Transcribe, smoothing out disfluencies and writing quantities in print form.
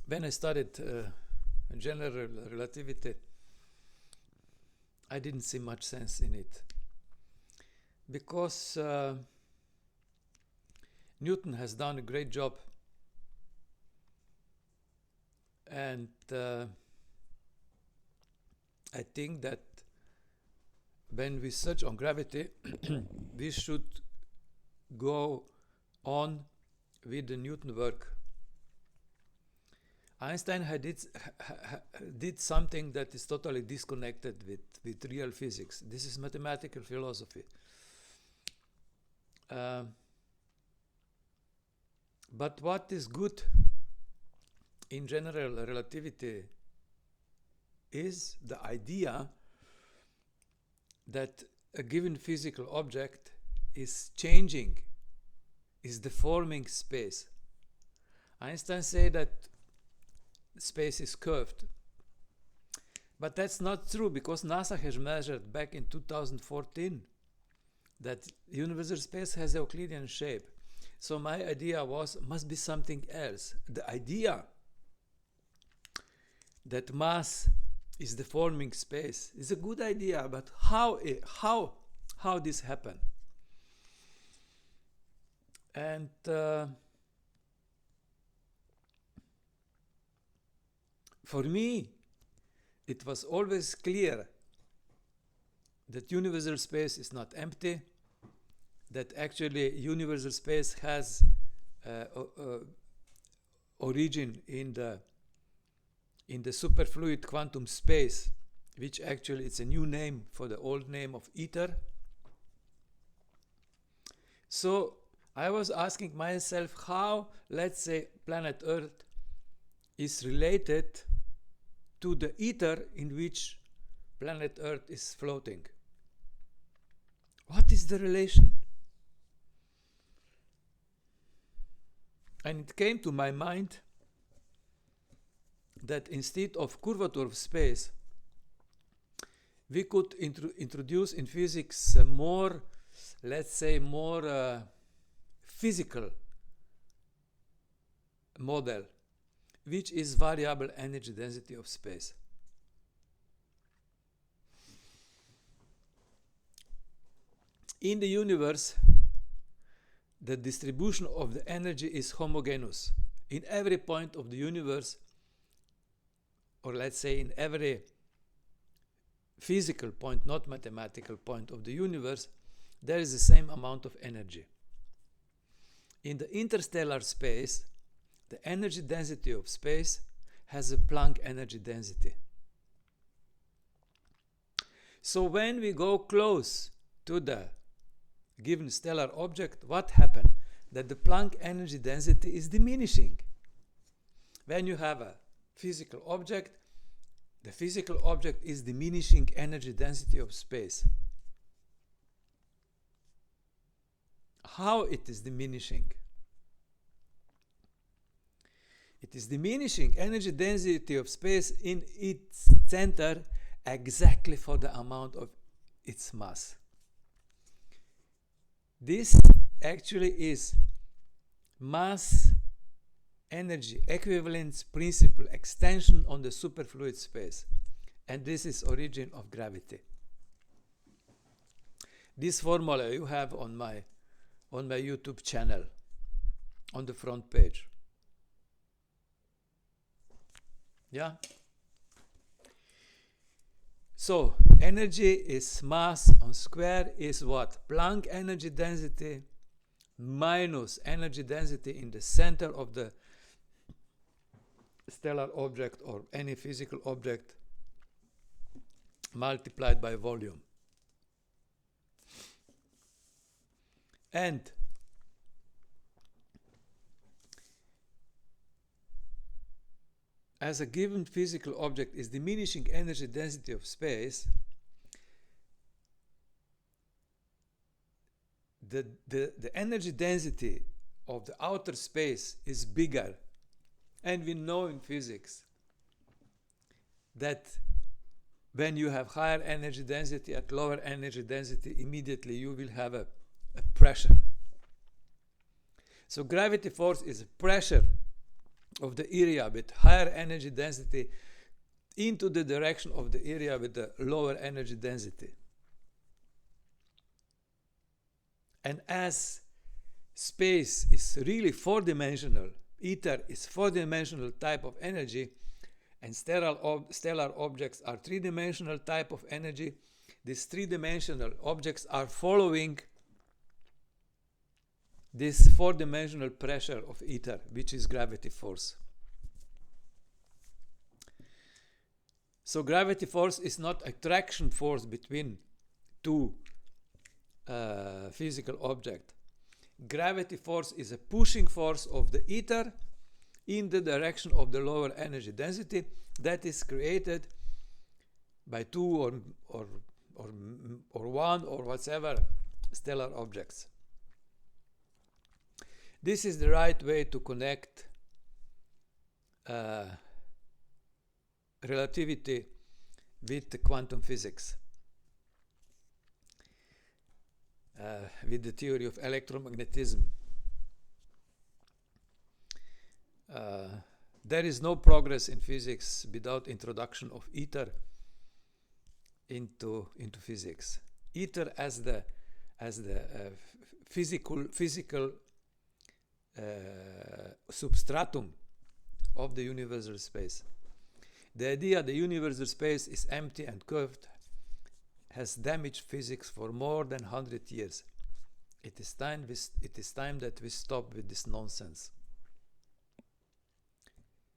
when I studied general relativity, I didn't see much sense in it, because Newton has done a great job, and I think that when we search on gravity, we should go on with the Newton work. Einstein did something that is totally disconnected with real physics. This is mathematical philosophy. But what is good in general relativity is the idea that a given physical object is changing, is deforming space. Einstein said that space is curved. But that's not true, because NASA has measured back in 2014 that universal space has a Euclidean shape. So my idea was, must be something else. The idea that mass is deforming space is a good idea, but how this happen? And for me, it was always clear that universal space is not empty, that actually universal space has origin in the superfluid quantum space, which actually it's a new name for the old name of ether. So I was asking myself how, let's say, planet Earth is related to the ether in which planet Earth is floating. What is the relation? And it came to my mind that instead of curvature of space, we could introduce in physics a more, let's say, more physical model, which is variable energy density of space. In the universe, the distribution of the energy is homogeneous. In every point of the universe, or let's say in every physical point, not mathematical point of the universe, there is the same amount of energy. In the interstellar space, the energy density of space has a Planck energy density. So when we go close to the given stellar object, what happens? That the Planck energy density is diminishing. When you have a physical object, the physical object is diminishing energy density of space. How it is diminishing? It is diminishing energy density of space in its center exactly for the amount of its mass. This actually is mass energy equivalence principle extension on the superfluid space, and this is origin of gravity. This formula you have on my YouTube channel on the front page. Yeah. So energy is mass on square is what? Planck energy density minus energy density in the center of the stellar object or any physical object multiplied by volume. And as a given physical object is diminishing energy density of space, the energy density of the outer space is bigger. And we know in physics that when you have higher energy density at lower energy density, immediately you will have a pressure. So gravity force is a pressure of the area with higher energy density into the direction of the area with the lower energy density. And as space is really four-dimensional, ether is four-dimensional type of energy, and stellar objects are three-dimensional type of energy, these three-dimensional objects are following this four-dimensional pressure of ether, which is gravity force. So gravity force is not attraction force between two physical objects. Gravity force is a pushing force of the ether in the direction of the lower energy density that is created by two or one or whatever stellar objects. This is the right way to connect relativity with quantum physics, with the theory of electromagnetism. There is no progress in physics without introduction of ether into physics. Ether as the physical substratum of the universal space. The idea the universal space is empty and curved has damaged physics for more than 100 years. It is time that we stop with this nonsense.